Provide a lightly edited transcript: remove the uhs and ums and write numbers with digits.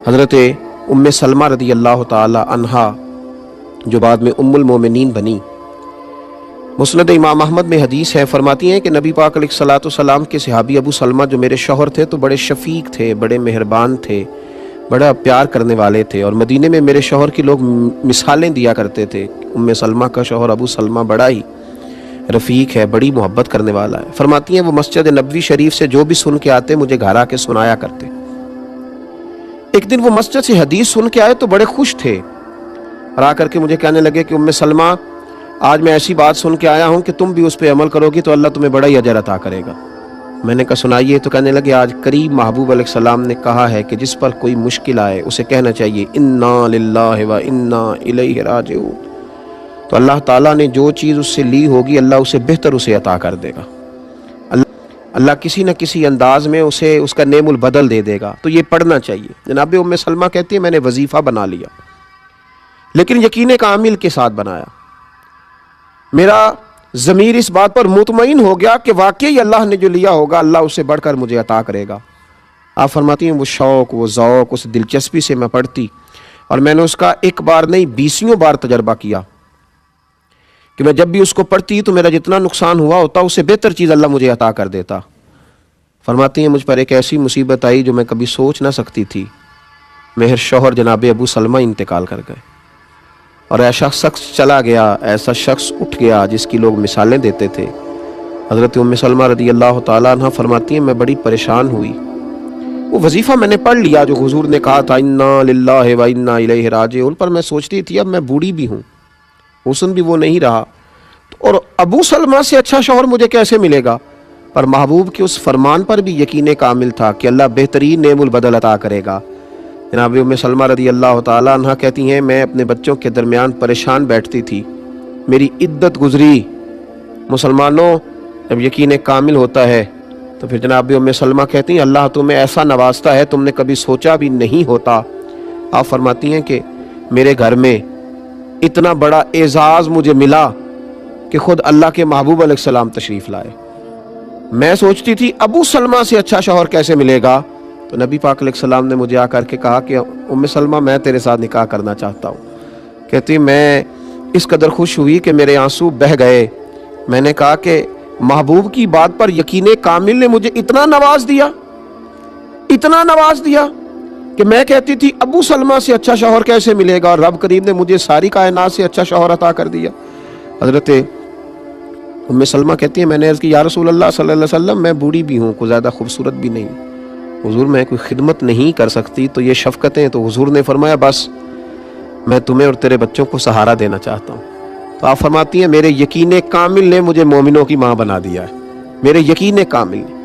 حضرت ام سلمہ رضی اللہ تعالی عنہا جو بعد میں ام المومنین بنی، مسند امام احمد میں حدیث ہے، فرماتی ہیں کہ نبی پاک علیہ الصلوۃ والسلام کے صحابی ابو سلمہ جو میرے شوہر تھے تو بڑے شفیق تھے، بڑے مہربان تھے، بڑا پیار کرنے والے تھے، اور مدینے میں میرے شوہر کی لوگ مثالیں دیا کرتے تھے۔ ام سلمہ کا شوہر ابو سلمہ بڑا ہی رفیق ہے، بڑی محبت کرنے والا ہے۔ فرماتی ہیں وہ مسجد نبوی شریف سے جو بھی سن کے آتے مجھے گھر آ کے سنایا کرتے۔ ایک دن وہ مسجد سے حدیث سن کے آئے تو بڑے خوش تھے، اور آ کر کے مجھے کہنے لگے کہ ام سلمہ آج میں ایسی بات سن کے آیا ہوں کہ تم بھی اس پہ عمل کرو گی تو اللہ تمہیں بڑا ہی اجر عطا کرے گا۔ میں نے کہا سنائیے، تو کہنے لگے آج قریب محبوب علیہ السلام نے کہا ہے کہ جس پر کوئی مشکل آئے اسے کہنا چاہیے انا للہ و انا الیہ راجعون، تو اللہ تعالیٰ نے جو چیز اس سے لی ہوگی اللہ اسے بہتر اسے عطا کر دے گا، اللہ کسی نہ کسی انداز میں اسے اس کا نعم البدل دے دے گا، تو یہ پڑھنا چاہیے۔ جناب ام سلمہ کہتی ہیں میں نے وظیفہ بنا لیا، لیکن یقین کامل کے ساتھ بنایا۔ میرا ضمیر اس بات پر مطمئن ہو گیا کہ واقعی اللہ نے جو لیا ہوگا اللہ اس سے بڑھ کر مجھے عطا کرے گا۔ آپ فرماتی ہیں وہ شوق، وہ ذوق، اس دلچسپی سے میں پڑھتی، اور میں نے اس کا ایک بار نہیں 20 بار تجربہ کیا کہ میں جب بھی اس کو پڑھتی تو میرا جتنا نقصان ہوا ہوتا اس سے بہتر چیز اللہ مجھے عطا کر دیتا۔ فرماتی ہیں مجھ پر ایک ایسی مصیبت آئی جو میں کبھی سوچ نہ سکتی تھی، میرے شوہر جناب ابو سلمہ انتقال کر گئے، اور ایسا شخص چلا گیا، ایسا شخص اٹھ گیا جس کی لوگ مثالیں دیتے تھے۔ حضرت ام سلمہ رضی اللہ تعالیٰ عنہ فرماتی ہیں میں بڑی پریشان ہوئی۔ وہ وظیفہ میں نے پڑھ لیا جو حضور نے کہا تھا انا للہ و انا الیہ راجعون، پر میں سوچتی تھی اب میں بوڑھی بھی ہوں، حسن بھی وہ نہیں رہا، اور ابو سلمہ سے اچھا شوہر مجھے کیسے ملے گا؟ پر محبوب کے اس فرمان پر بھی یقین کامل تھا کہ اللہ بہترین نعم البدل عطا کرے گا۔ جناب ام سلمہ رضی اللہ تعالیٰ عنہ کہتی ہیں میں اپنے بچوں کے درمیان پریشان بیٹھتی تھی، میری عدت گزری۔ مسلمانوں جب یقین کامل ہوتا ہے تو پھر جناب ام سلمہ کہتی ہیں اللہ تمہیں ایسا نوازتا ہے تم نے کبھی سوچا بھی نہیں ہوتا۔ آپ فرماتی ہیں کہ میرے گھر میں اتنا بڑا اعزاز مجھے ملا کہ خود اللہ کے محبوب علیہ السلام تشریف لائے۔ میں سوچتی تھی ابو سلمہ سے اچھا شوہر کیسے ملے گا، تو نبی پاک علیہ السلام نے مجھے آ کر کے کہا کہ ام سلمہ میں تیرے ساتھ نکاح کرنا چاہتا ہوں۔ کہتی میں اس قدر خوش ہوئی کہ میرے آنسو بہہ گئے۔ میں نے کہا کہ محبوب کی بات پر یقین کامل نے مجھے اتنا نواز دیا کہ میں کہتی تھی ابو سلمہ سے اچھا شوہر کیسے ملے گا، اور رب کریم نے مجھے ساری کائنات سے اچھا شوہر عطا کر دیا۔ حضرت ام سلمہ کہتی ہیں میں نے عرض کی یا رسول اللہ صلی اللہ علیہ وسلم میں بوڑھی بھی ہوں، کوئی زیادہ خوبصورت بھی نہیں، حضور میں کوئی خدمت نہیں کر سکتی، تو یہ شفقتیں، تو حضور نے فرمایا بس میں تمہیں اور تیرے بچوں کو سہارا دینا چاہتا ہوں۔ تو آپ فرماتی ہیں میرے یقین کامل نے مجھے مومنوں کی ماں بنا دیا ہے، میرے یقین کامل نے۔